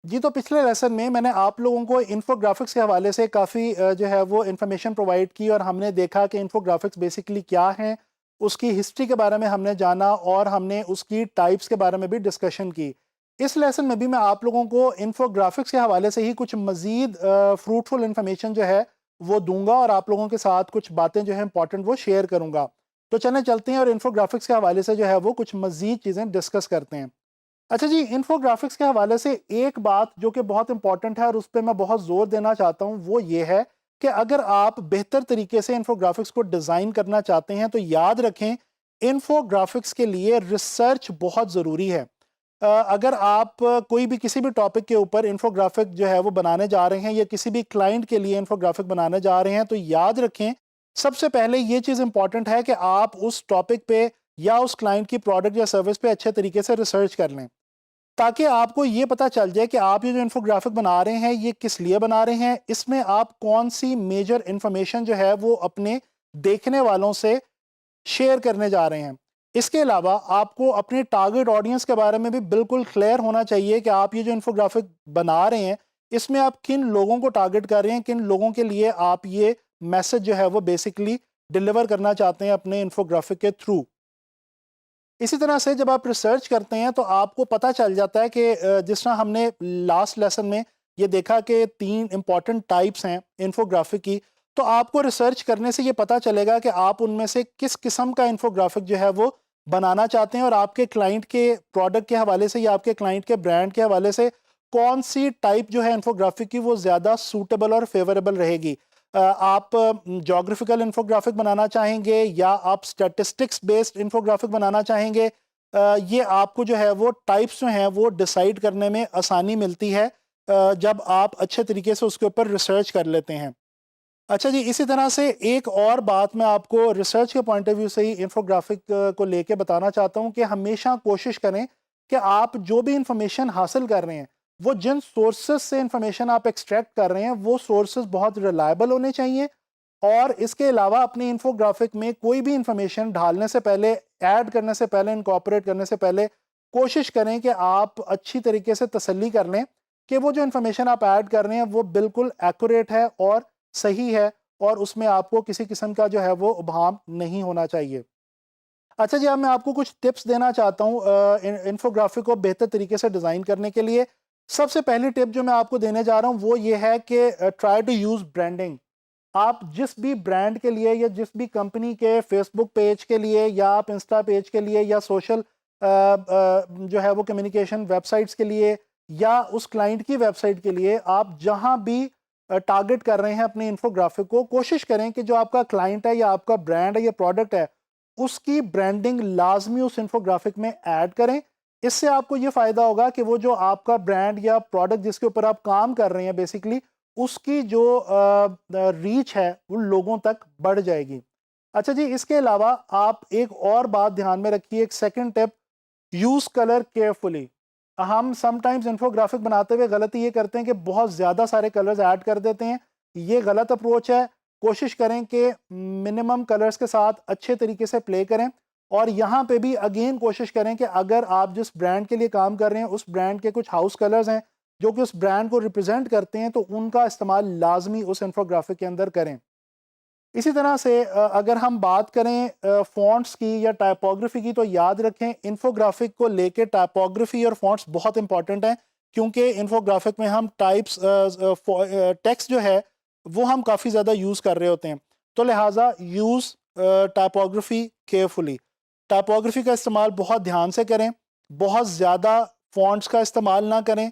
जी, तो पिछले लेसन में मैंने आप लोगों को इन्फोग्राफिक्स के हवाले से काफ़ी जो है वो इन्फॉर्मेशन प्रोवाइड की और हमने देखा कि इन्फोग्राफिक्स बेसिकली क्या हैं, उसकी हिस्ट्री के बारे में हमने जाना और हमने उसकी टाइप्स के बारे में भी डिस्कशन की। इस लेसन में भी मैं आप लोगों को इन्फोग्राफिक्स के हवाले से ही कुछ मज़ीद फ्रूटफुल इन्फॉर्मेशन जो है वो दूँगा और आप लोगों के साथ कुछ बातें जो है इंपॉर्टेंट वो शेयर करूँगा। तो चलें चलते हैं और इन्फोग्राफिक्स के हवाले से जो है वो कुछ मज़ीद चीज़ें डिस्कस करते हैं। अच्छा जी, इन्फोग्राफिक्स के हवाले से एक बात जो कि बहुत इंपॉर्टेंट है और उस पे मैं बहुत ज़ोर देना चाहता हूँ, वो ये है कि अगर आप बेहतर तरीके से इन्फोग्राफिक्स को डिज़ाइन करना चाहते हैं, तो याद रखें, इन्फोग्राफिक्स के लिए रिसर्च बहुत ज़रूरी है। अगर आप कोई भी किसी भी टॉपिक के ऊपर इन्फोग्राफिक जो है वो बनाने जा रहे हैं या किसी भी क्लाइंट के लिए इन्फोग्राफिक बनाने जा रहे हैं, तो याद रखें, सबसे पहले ये चीज़ इंपॉर्टेंट है कि आप उस टॉपिक पे या उस क्लाइंट की प्रोडक्ट या सर्विस पे अच्छे तरीके से रिसर्च कर लें। ताकि आपको ये पता चल जाए कि आप ये जो इन्फोग्राफिक बना रहे हैं, ये किस लिए बना रहे हैं, इसमें आप कौन-सी मेजर इन्फॉर्मेशन जो है वो अपने देखने वालों से शेयर करने जा रहे हैं। इसके अलावा आपको अपने टारगेट ऑडियंस के बारे में भी बिल्कुल क्लियर होना चाहिए कि आप ये जो इन्फोग्राफिक बना रहे हैं, इसमें आप किन लोगों को टारगेट कर रहे हैं, किन लोगों के लिए आप ये मैसेज जो है वो बेसिकली डिलीवर करना चाहते हैं अपने इन्फोग्राफिक के थ्रू। इसी तरह से जब आप रिसर्च करते हैं तो आपको पता चल जाता है कि जिस तरह हमने लास्ट लेसन में ये देखा कि 3 इम्पॉर्टेंट टाइप्स हैं इन्फोग्राफिक की, तो आपको रिसर्च करने से ये पता चलेगा कि आप उनमें से किस किस्म का इन्फोग्राफिक जो है वो बनाना चाहते हैं और आपके क्लाइंट के प्रोडक्ट के हवाले से या आपके क्लाइंट के ब्रांड के हवाले से कौन सी टाइप जो है इन्फोग्राफिक की वो ज़्यादा सूटेबल और फेवरेबल रहेगी। आप जोग्राफिकल इन्फोग्राफिक बनाना चाहेंगे या आप स्टैटिस्टिक्स बेस्ड इन्फोग्राफिक बनाना चाहेंगे, ये आपको जो है वो टाइप्स जो हैं वो डिसाइड करने में आसानी मिलती है जब आप अच्छे तरीके से उसके ऊपर रिसर्च कर लेते हैं। अच्छा जी, इसी तरह से एक और बात मैं आपको रिसर्च के पॉइंट ऑफ व्यू से ही इन्फोग्राफिक को लेके बताना चाहता हूँ कि हमेशा कोशिश करें कि आप जो भी इंफॉर्मेशन हासिल कर रहे हैं, वो जिन सोर्सेज से इंफॉर्मेशन आप एक्सट्रैक्ट कर रहे हैं, वो सोर्सेज बहुत रिलायबल होने चाहिए। और इसके अलावा अपनी इन्फोग्राफिक में कोई भी इंफॉर्मेशन डालने से पहले, ऐड करने से पहले, इनकॉर्पोरेट करने से पहले कोशिश करें कि आप अच्छी तरीके से तसल्ली कर लें कि वो जो इन्फॉर्मेशन आप ऐड कर रहे हैं वो बिल्कुल एक्यूरेट है और सही है और उसमें आपको किसी किस्म का जो है वो उभाम नहीं होना चाहिए। अच्छा जी, अब मैं आपको कुछ टिप्स देना चाहता हूँ इन्फोग्राफिक को बेहतर तरीके से डिज़ाइन करने के लिए। सबसे पहली टिप जो मैं आपको देने जा रहा हूँ वो ये है कि ट्राई टू यूज़ ब्रांडिंग। आप जिस भी ब्रांड के लिए या जिस भी कंपनी के फेसबुक पेज के लिए या आप इंस्टा पेज के लिए या सोशल जो है वो कम्युनिकेशन वेबसाइट्स के लिए या उस क्लाइंट की वेबसाइट के लिए, आप जहां भी टारगेट कर रहे हैं अपने इन्फोग्राफिक को, कोशिश करें कि जो आपका क्लाइंट है या आपका ब्रांड है या प्रोडक्ट है, उसकी ब्रांडिंग लाजमी उस इन्फोग्राफिक में ऐड करें। इससे आपको ये फ़ायदा होगा कि वो जो आपका ब्रांड या प्रोडक्ट जिसके ऊपर आप काम कर रहे हैं बेसिकली, उसकी जो रीच है वो लोगों तक बढ़ जाएगी। अच्छा जी, इसके अलावा आप एक और बात ध्यान में रखिए, एक second tip, use colour carefully. हम समटाइम्स इन्फोग्राफिक बनाते हुए गलती ये करते हैं कि बहुत ज़्यादा सारे कलर्स ऐड कर देते हैं। ये गलत अप्रोच है। कोशिश करें कि मिनिमम कलर्स के साथ अच्छे तरीके से प्ले करें और यहाँ पे भी अगेन कोशिश करें कि अगर आप जिस ब्रांड के लिए काम कर रहे हैं, उस ब्रांड के कुछ हाउस कलर्स हैं जो कि उस ब्रांड को रिप्रेजेंट करते हैं, तो उनका इस्तेमाल लाजमी उस इन्फोग्राफिक के अंदर करें। इसी तरह से अगर हम बात करें फ़ॉन्ट्स की या टाइपोग्राफी की, तो याद रखें इन्फोग्राफिक को लेके टाइपोग्राफी और फ़ॉन्ट्स बहुत इंपॉर्टेंट हैं, क्योंकि इन्फोग्राफिक में हम टाइप्स टेक्स्ट जो है वो हम काफ़ी ज़्यादा यूज़ कर रहे होते हैं। तो लिहाजा यूज़ टाइपोग्राफी केयरफुली। टाइपोग्राफी का इस्तेमाल बहुत ध्यान से करें, बहुत ज़्यादा फ़ॉन्ट्स का इस्तेमाल ना करें।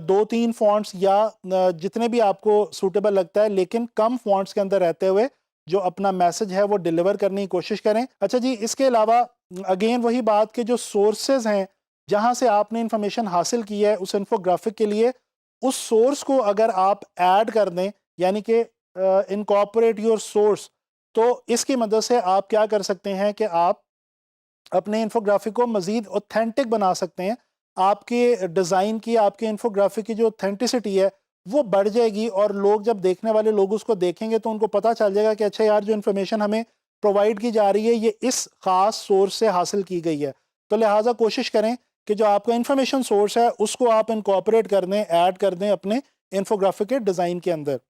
2-3 फ़ॉन्ट्स या जितने भी आपको सूटेबल लगता है, लेकिन कम फ़ॉन्ट्स के अंदर रहते हुए जो अपना मैसेज है वो डिलीवर करने की कोशिश करें। अच्छा जी, इसके अलावा अगेन वही बात कि जो सोर्सेज़ हैं, जहाँ से आपने इन्फॉर्मेशन हासिल की है उस इन्फोग्राफिक के लिए, उस सोर्स को अगर आप ऐड कर दें, यानी कि इनकॉर्पोरेट योर सोर्स, तो इसकी मदद से आप क्या कर सकते हैं कि आप अपने इन्फोग्राफिक को मज़ीद ऑथेंटिक बना सकते हैं। आपके डिज़ाइन की, आपके इन्फोग्राफिक की जो ऑथेंटिसिटी है वो बढ़ जाएगी, और लोग जब देखने वाले लोग उसको देखेंगे तो उनको पता चल जाएगा कि अच्छा यार, जो इन्फॉर्मेशन हमें प्रोवाइड की जा रही है ये इस ख़ास सोर्स से हासिल की गई है। तो लिहाजा कोशिश करें कि जो आपका इन्फॉर्मेशन सोर्स है उसको आप इनकॉर्पोरेट कर दें, ऐड कर दें अपने इन्फोग्राफिक के डिज़ाइन के अंदर।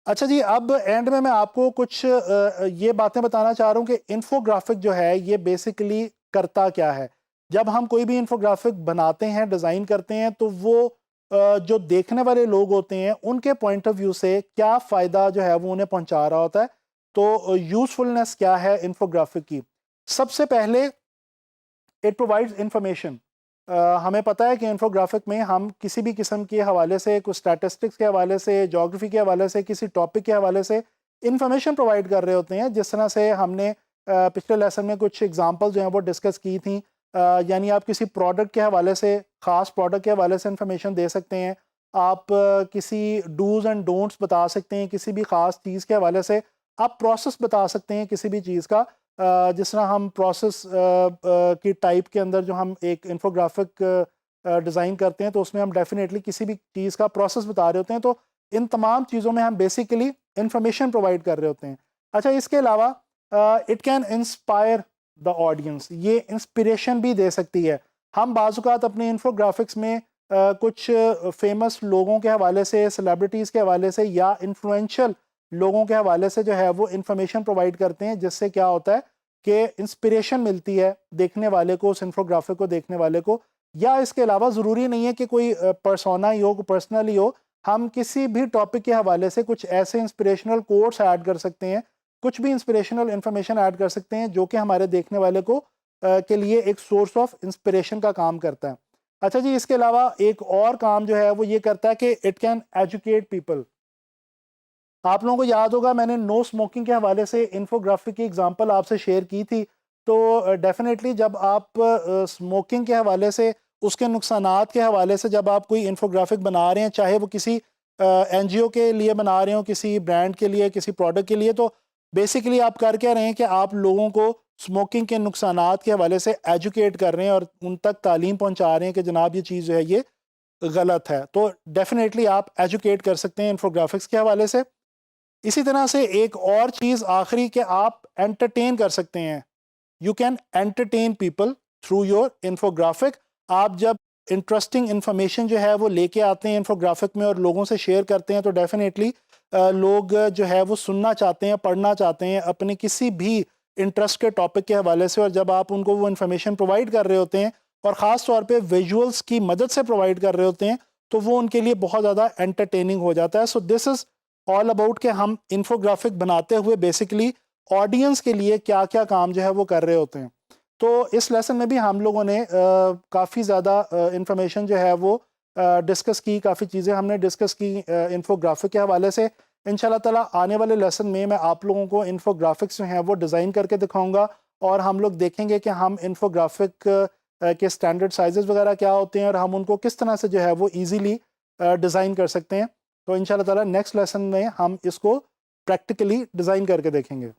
अच्छा जी, अब एंड में मैं आपको कुछ ये बातें बताना चाह रहा हूँ कि इन्फोग्राफिक जो है ये बेसिकली करता क्या है। जब हम कोई भी इन्फोग्राफिक बनाते हैं, डिज़ाइन करते हैं, तो वो जो देखने वाले लोग होते हैं उनके पॉइंट ऑफ व्यू से क्या फ़ायदा जो है वो उन्हें पहुंचा रहा होता है। तो यूज़फुलनेस क्या है इन्फोग्राफिक की? सबसे पहले, इट प्रोवाइड्स इंफॉर्मेशन। हमें पता है कि इन्फोग्राफिक में हम किसी भी किस्म के हवाले से, कुछ स्टैटिस्टिक्स के हवाले से, जोग्राफी के हवाले से, किसी टॉपिक के हवाले से इंफॉर्मेशन प्रोवाइड कर रहे होते हैं। जिस तरह से हमने पिछले लेसन में कुछ एग्जांपल जो हैं वो डिस्कस की थी। यानी आप किसी प्रोडक्ट के हवाले से, ख़ास प्रोडक्ट के हवाले से इंफॉर्मेशन दे सकते हैं। आप किसी डूज़ एंड डोंट्स बता सकते हैं, किसी भी ख़ास चीज़ के हवाले से आप प्रोसेस बता सकते हैं किसी भी चीज़ का। जिस तरह हम प्रोसेस की टाइप के अंदर जो हम एक इन्फोग्राफिक डिज़ाइन करते हैं तो उसमें हम डेफिनेटली किसी भी चीज़ का प्रोसेस बता रहे होते हैं। तो इन तमाम चीज़ों में हम बेसिकली इंफॉर्मेशन प्रोवाइड कर रहे होते हैं। अच्छा, इसके अलावा it can inspire the audience, ये इंस्पिरेशन भी दे सकती है। हम बाज़-औक़ात अपने इन्फोग्राफिक्स में कुछ फेमस लोगों के हवाले से, सेलिब्रिटीज़ के हवाले से या इन्फ्लुएंशियल लोगों के हवाले से जो है वो इंफॉर्मेशन प्रोवाइड करते हैं, जिससे क्या होता है कि इंस्पिरेशन मिलती है देखने वाले को, उस इन्फोग्राफिक को देखने वाले को। या इसके अलावा ज़रूरी नहीं है कि कोई पर्सोना ही हो, पर्सनल ही हो। हम किसी भी टॉपिक के हवाले से कुछ ऐसे इंस्पिरेशनल कोट्स ऐड कर सकते हैं, कुछ भी इंस्पिरेशनल इंफॉर्मेशन ऐड कर सकते हैं जो कि हमारे देखने वाले को के लिए एक सोर्स ऑफ इंस्पिरेशन का काम करता है। अच्छा जी, इसके अलावा एक और काम जो है वो ये करता है कि इट कैन एजुकेट पीपल। आप लोगों को याद होगा मैंने नो स्मोकिंग के हवाले से इन्फोग्राफिक की एग्जांपल आपसे शेयर की थी। तो डेफिनेटली जब आप स्मोकिंग के हवाले से, उसके नुकसानात के हवाले से जब आप कोई इन्फोग्राफिक बना रहे हैं, चाहे वो किसी एनजीओ के लिए बना रहे हो, किसी ब्रांड के लिए, किसी प्रोडक्ट के लिए, तो बेसिकली आप कर क्या रहे हैं कि आप लोगों को स्मोकिंग के नुकसानात के हवाले से एजुकेट कर रहे हैं और उन तक तालीम पहुंचा रहे हैं कि जनाब ये चीज़ जो है ये गलत है। तो डेफिनेटली आप एजुकेट कर सकते हैं इन्फोग्राफिक्स के हवाले से। इसी तरह से एक और चीज़ आखिरी, कि आप एंटरटेन कर सकते हैं। You can entertain people through your infographic. आप जब इंटरेस्टिंग इन्फॉर्मेशन जो है वो लेके आते हैं इन्फोग्राफिक में और लोगों से शेयर करते हैं, तो डेफिनेटली लोग जो है वो सुनना चाहते हैं, पढ़ना चाहते हैं अपने किसी भी इंटरेस्ट के टॉपिक के हवाले से। और जब आप उनको वो इन्फॉर्मेशन प्रोवाइड कर रहे होते हैं और ख़ास तौर पे विजुअल्स की मदद से प्रोवाइड कर रहे होते हैं, तो वो उनके लिए बहुत ज़्यादा एंटरटेनिंग हो जाता है। So this is all about कि हम इन्फोग्राफिक बनाते हुए बेसिकली ऑडियंस के लिए क्या क्या काम जो है वो कर रहे होते हैं। तो इस लेसन में भी हम लोगों ने काफ़ी ज़्यादा इंफॉर्मेशन जो है वो डिस्कस की, काफ़ी चीज़ें हमने डिस्कस की इन्फोग्राफिक के हवाले से। इंशाल्लाह ताला आने वाले लेसन में मैं आप लोगों को इन्फोग्राफिक्स जो हैं वो डिज़ाइन करके दिखाऊंगा, और हम लोग देखेंगे कि हम इन्फोग्राफिक के स्टैंडर्ड साइजेस वगैरह क्या होते हैं और हम उनको किस तरह से जो है वो ईजीली डिज़ाइन कर सकते हैं। तो इंशाल्लाह ताला नेक्स्ट लेसन में हम इसको प्रैक्टिकली डिज़ाइन करके देखेंगे।